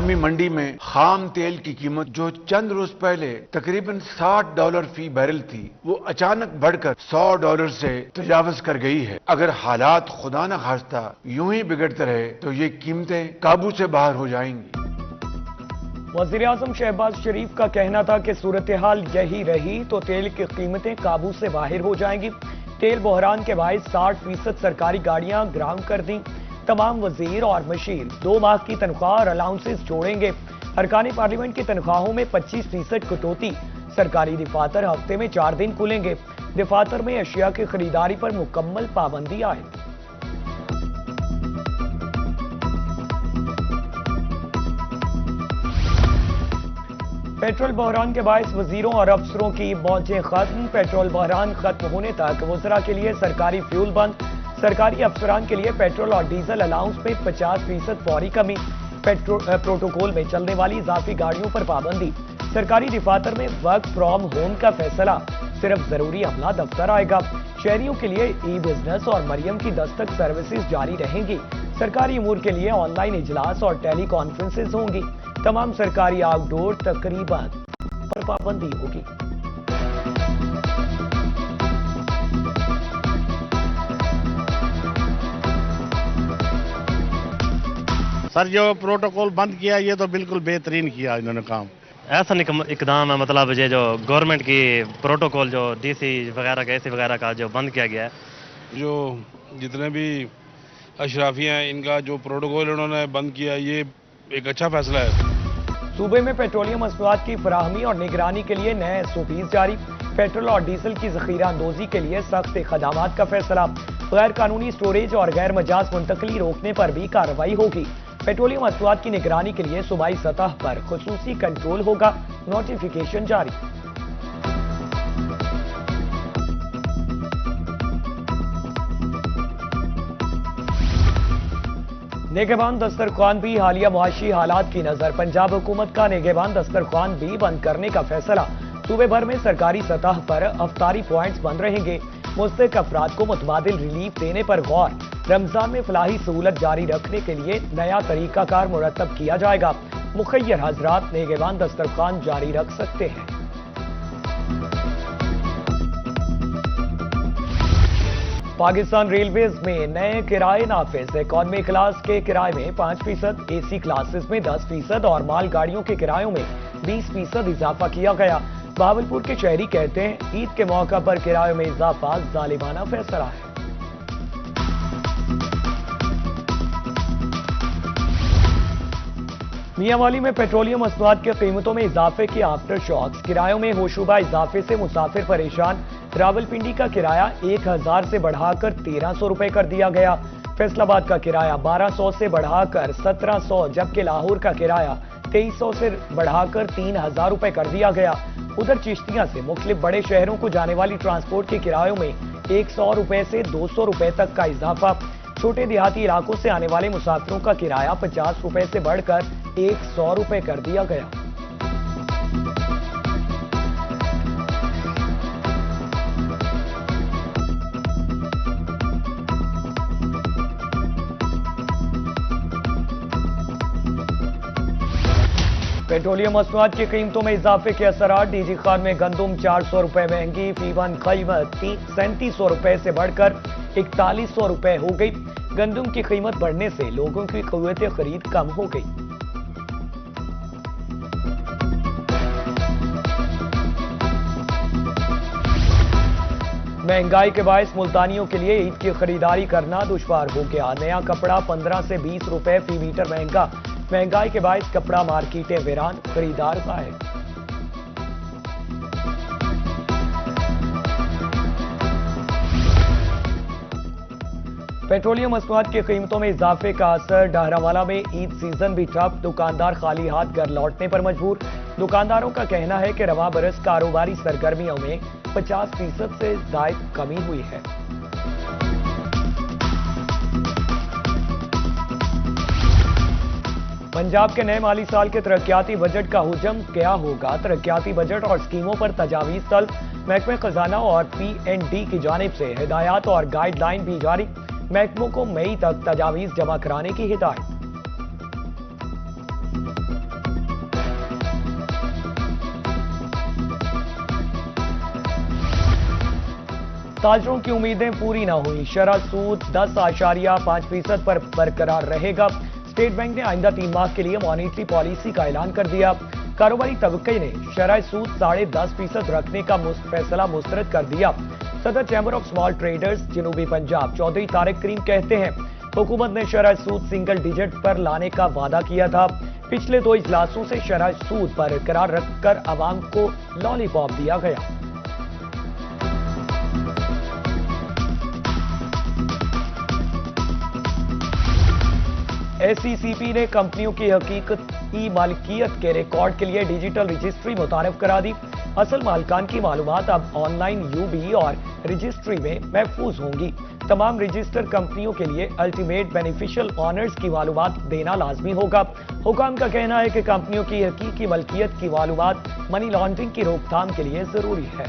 عالمی منڈی میں خام تیل کی قیمت جو چند روز پہلے تقریباً $60 فی بیرل تھی وہ اچانک بڑھ کر $100 سے تجاوز کر گئی ہے۔ اگر حالات خدا نہ خواستہ یوں ہی بگڑتے رہے تو یہ قیمتیں قابو سے باہر ہو جائیں گی۔ وزیراعظم شہباز شریف کا کہنا تھا کہ صورتحال یہی رہی تو تیل کی قیمتیں قابو سے باہر ہو جائیں گی۔ تیل بحران کے باعث 60% سرکاری گاڑیاں گراؤنڈ کر دیں۔ تمام وزیر اور مشیر 2 ماہ کی تنخواہ اور الاؤنسز چھوڑیں گے۔ ارکان پارلیمنٹ کی تنخواہوں میں 25% کٹوتی۔ سرکاری دفاتر ہفتے میں 4 دن کھلیں گے۔ دفاتر میں اشیاء کی خریداری پر مکمل پابندی عائد۔ پیٹرول بحران کے باعث وزیروں اور افسروں کی موجیں ختم۔ پیٹرول بحران ختم ہونے تک وزراء کے لیے سرکاری فیول بند۔ سرکاری افسران کے لیے پیٹرول اور ڈیزل الاؤنس میں 50% فوری کمی۔ پروٹوکول میں چلنے والی اضافی گاڑیوں پر پابندی۔ سرکاری دفاتر میں ورک فرام ہوم کا فیصلہ، صرف ضروری عملہ دفتر آئے گا۔ شہریوں کے لیے ای بزنس اور مریم کی دستک سروسز جاری رہیں گی۔ سرکاری امور کے لیے آن لائن اجلاس اور ٹیلی کانفرنسز ہوں گی۔ تمام سرکاری آؤٹ ڈور تقریباً پر پابندی ہوگی۔ سر جو پروٹوکول بند کیا یہ تو بالکل بہترین کیا انہوں نے کام۔ ایسا اقدام ہے، مطلب یہ جو گورنمنٹ کی پروٹوکول جو ڈی سی وغیرہ کا AC وغیرہ کا جو بند کیا گیا ہے، جو جتنے بھی اشرافی ہیں ان کا جو پروٹوکول انہوں نے بند کیا یہ ایک اچھا فیصلہ ہے۔ صوبے میں پیٹرولیم مصنوعات کی فراہمی اور نگرانی کے لیے نئے SOPs جاری۔ پیٹرول اور ڈیزل کی ذخیرہ اندوزی کے لیے سخت اقدامات کا فیصلہ۔ غیر قانونی سٹوریج اور غیر مجاز منتقلی روکنے پر بھی کارروائی ہوگی۔ پیٹرولیم مصنوعات کی نگرانی کے لیے صوبائی سطح پر خصوصی کنٹرول ہوگا۔ نوٹیفیکیشن جاری۔ نگہبان دسترخوان بھی حالیہ معاشی حالات کی نظر۔ پنجاب حکومت کا نگہبان دسترخوان بھی بند کرنے کا فیصلہ۔ صوبے بھر میں سرکاری سطح پر افطاری پوائنٹس بند رہیں گے۔ مستحق افراد کو متبادل ریلیف دینے پر غور۔ رمضان میں فلاحی سہولت جاری رکھنے کے لیے نیا طریقہ کار مرتب کیا جائے گا۔ مخیر حضرات نگہبان دسترخوان جاری رکھ سکتے ہیں۔ پاکستان ریلویز میں نئے کرائے نافذ۔ اکانومی کلاس کے کرائے میں 5%، AC کلاسز میں 10% اور مال گاڑیوں کے کرایوں میں 20% اضافہ کیا گیا۔ بہاولپور کے شہری کہتے ہیں عید کے موقع پر کرایوں میں اضافہ ظالمانہ فیصلہ ہے۔ میاں والی میں پیٹرولیم مصنوعات کی قیمتوں میں اضافے کے آفٹر شاکس۔ کرایوں میں ہوشوبہ اضافے سے مسافر پریشان۔ راولپنڈی کا کرایہ 1000 سے بڑھا کر 1300 روپے کر دیا گیا۔ فیصل آباد کا کرایہ 1200 سے بڑھا کر 1700، جبکہ لاہور کا کرایہ 2300 سے بڑھا کر 3000 روپے کر دیا گیا۔ ادھر چشتیاں سے مختلف بڑے شہروں کو جانے والی ٹرانسپورٹ کے کرایوں میں 100 روپے سے 200 روپے تک کا اضافہ۔ چھوٹے دیہاتی علاقوں سے آنے والے مسافروں کا کرایہ 50 روپے سے بڑھ کر 100 روپے کر دیا گیا۔ پیٹرولیم مصنوعات کی قیمتوں میں اضافے کے اثرات۔ DG خان میں گندم 400 روپے مہنگی، فی ون قیمت 3700 روپے سے بڑھ کر 4100 روپے ہو گئی۔ گندم کی قیمت بڑھنے سے لوگوں کی قوت خرید کم ہو گئی۔ مہنگائی کے باعث ملتانیوں کے لیے عید کی خریداری کرنا دشوار ہو گیا۔ نیا کپڑا 15 سے 20 روپے فی میٹر مہنگا۔ مہنگائی کے باعث کپڑا مارکیٹیں ویران، خریدار غائب۔ پیٹرولیم مصنوعات کی قیمتوں میں اضافے کا اثر۔ ڈہرہ میں عید سیزن بھی ٹھپ، دکاندار خالی ہاتھ گھر لوٹنے پر مجبور۔ دکانداروں کا کہنا ہے کہ رواں برس کاروباری سرگرمیوں میں 50% سے زائد کمی ہوئی ہے۔ پنجاب کے نئے مالی سال کے ترقیاتی بجٹ کا حجم کیا ہوگا؟ ترقیاتی بجٹ اور اسکیموں پر تجاویز طلب۔ محکمہ خزانہ اور PND کی جانب سے ہدایات اور گائیڈ لائن بھی جاری۔ محکموں کو مئی تک تجاویز جمع کرانے کی ہدایت۔ ताजरों की उम्मीदें पूरी न हुई, शरह सूद 10.5% पर बरकरार रहेगा। स्टेट बैंक ने आइंदा 3 माह के लिए मॉनेटरी पॉलिसी का ऐलान कर दिया। कारोबारी तबके ने शरह सूद 10.5% रखने का फैसला मुस्तरद कर दिया। सदर चैम्बर ऑफ स्मॉल ट्रेडर्स जनूबी पंजाब चौधरी तारिक करीम कहते हैं, हुकूमत ने शरह सूद सिंगल डिजिट पर लाने का वादा किया था। पिछले 2 इजलासों से शरह सूद बरकरार रखकर आवाम को लॉलीपॉप दिया गया। SECP ने कंपनियों की हकीकती मालिकियत के रिकॉर्ड के लिए डिजिटल रजिस्ट्री मुतारिफ करा दी। असल मालिकान की मालूमात अब ऑनलाइन UB और रजिस्ट्री में महफूज होंगी। तमाम रजिस्टर कंपनियों के लिए अल्टीमेट बेनिफिशियल ऑनर्स की मालूमात देना लाजमी होगा। हुकाम का कहना है कि कंपनियों की हकीकी मलकियत की मालूमात मनी लॉन्ड्रिंग की रोकथाम के लिए जरूरी है।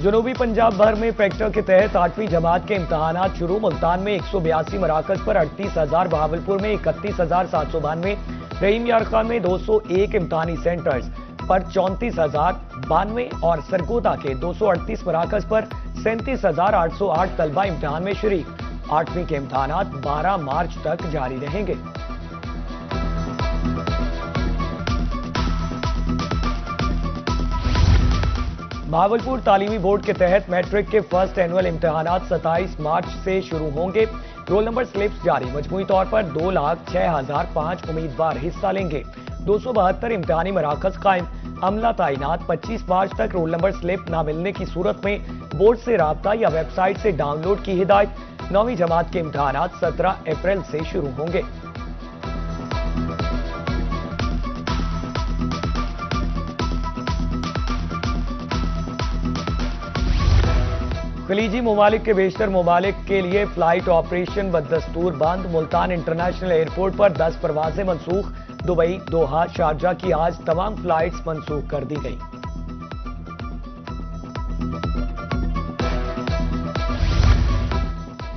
जनूबी पंजाब भर में फैक्टर के तहत 8वीं जमात के इम्तहानात शुरू। मुल्तान में 182 मराकज पर 38,000, बहावलपुर में 31,792, रहीम यार खान में 201 इम्तहानी सेंटर्स पर 34,092 और सरगोदा के 238 मराकज पर 37,808 तलबा इम्तहान में शरीक। 8वीं के इम्तहानात 12 मार्च तक जारी रहेंगे। बहावलपुर तालीमी बोर्ड के तहत मैट्रिक के फर्स्ट एनुअल इम्तहानात 27 मार्च से शुरू होंगे। रोल नंबर स्लिप्स जारी। मजमूई तौर पर 2,06,005 उम्मीदवार हिस्सा लेंगे। 272 इम्तहानी मराकज कायम। अमला तैनात। 25 मार्च तक रोल नंबर स्लिप न मिलने की सूरत में बोर्ड से राब्ता या वेबसाइट से डाउनलोड की हिदायत। 9वीं जमात के इम्तहानात 17 अप्रैल से शुरू होंगे। खलीजी ममालिक के बेशतर ममालिक के लिए फ्लाइट ऑपरेशन बदस्तूर बंद। मुल्तान इंटरनेशनल एयरपोर्ट पर 10 परवाजें मनसूख। दुबई, दोहा, शारजा की आज तमाम फ्लाइट्स मनसूख कर दी गई।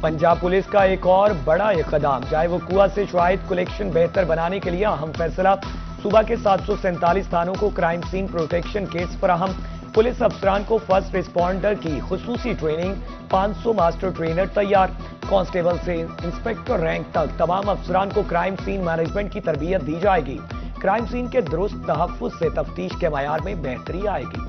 पंजाब पुलिस का एक और बड़ा इक़दाम। जाए वक़ुआ से शवाहिद कलेक्शन बेहतर बनाने के लिए अहम फैसला। सूबा के 747 थानों को क्राइम सीन प्रोटेक्शन केस फराहम। पुलिस अफसरान को फर्स्ट रिस्पॉन्डर की खुसूसी ट्रेनिंग। 500 मास्टर ट्रेनर तैयार। कांस्टेबल से इंस्पेक्टर रैंक तक तमाम अफसरान को क्राइम सीन मैनेजमेंट की तरबियत दी जाएगी। क्राइम सीन के दुरुस्त तहफ्फुज से तफ्तीश के मयार में बेहतरी आएगी।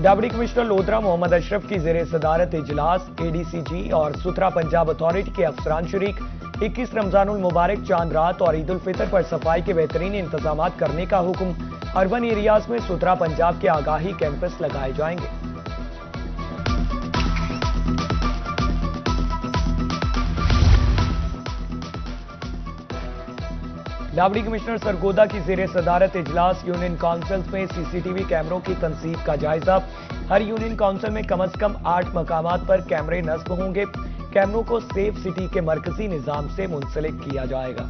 डिप्टी कमिश्नर लोधरा मोहम्मद अशरफ की ज़ेरे सदारत इजलास। ADCG और सुथरा पंजाब अथॉरिटी के अफसरान शरीक। 21 रमजानुल मुबारक चांद रात और ईद उल फितर पर सफाई के बेहतरीन इंतजाम करने का हुक्म। अर्बन एरियाज में सुथरा पंजाब के आगाही कैंपस लगाए जाएंगे। डिप्टी कमिश्नर सरगोदा की ज़ेरे सदारत इजलास। यूनियन काउंसिल्स में CCTV कैमरों की तनसीब का जायजा। हर यूनियन काउंसिल में कम से कम 8 मकामात पर कैमरे नस्ब होंगे। कैमरों को सेफ सिटी के मरकजी निजाम से मुंसलिक किया जाएगा।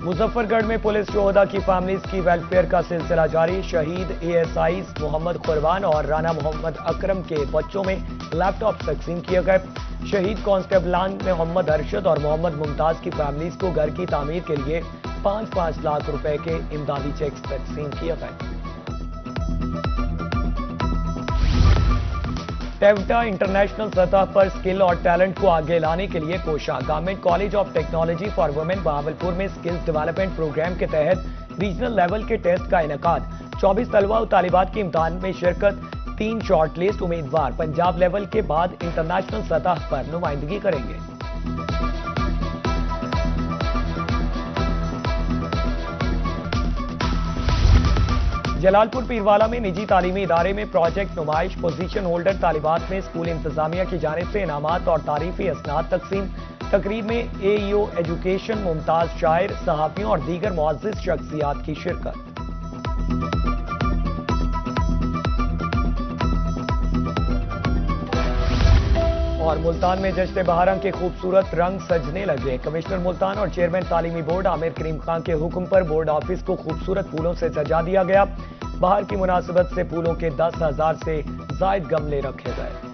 मुजफ्फरगढ़ में पुलिस शोहदा की फैमिलीज की वेलफेयर का सिलसिला जारी। शहीद ASIs मोहम्मद कुर्बान और राना मोहम्मद अकरम के बच्चों में लैपटॉप तकसीम किए गए। शहीद कांस्टेबलान मोहम्मद अरशद और मोहम्मद मुमताज की फैमिलीज को घर की तामीर के लिए 5-5 लाख रुपए के इमदादी चेक्स तकसीम किए गए। टेवटा इंटरनेशनल सतह पर स्किल और टैलेंट को आगे लाने के लिए कोशा। Government college of technology for women Bahawalpur में स्किल्स डेवलपमेंट प्रोग्राम के तहत रीजनल लेवल के टेस्ट का इनेकाद। 24 तलबा और तालिबात की इम्तहान में शिरकत। 3 शॉर्टलिस्ट उम्मीदवार पंजाब लेवल के बाद इंटरनेशनल सतह पर नुमाइंदगी करेंगे। जलालपुर पीरवाला में निजी तालीमी इदारे में प्रोजेक्ट नुमाइश। पोजीशन होल्डर तालिबात में स्कूल इंतजामिया की जानिब से इनामात और तारीफी असनाद तकसीम। तकरीब में AEO एजुकेशन मुमताज शायर, सहाफियों और दीगर मुअज़्ज़िज़ शख्सियात की शिरकत। और मुल्तान में जश्न बहारंग के खूबसूरत रंग सजने लगे। कमिश्नर मुल्तान और चेयरमैन तालीमी बोर्ड आमिर करीम खान के हुक्म पर बोर्ड ऑफिस को खूबसूरत फूलों से सजा दिया गया। बहार की मुनासिबत से फूलों के 10,000 से जायद गमले रखे गए।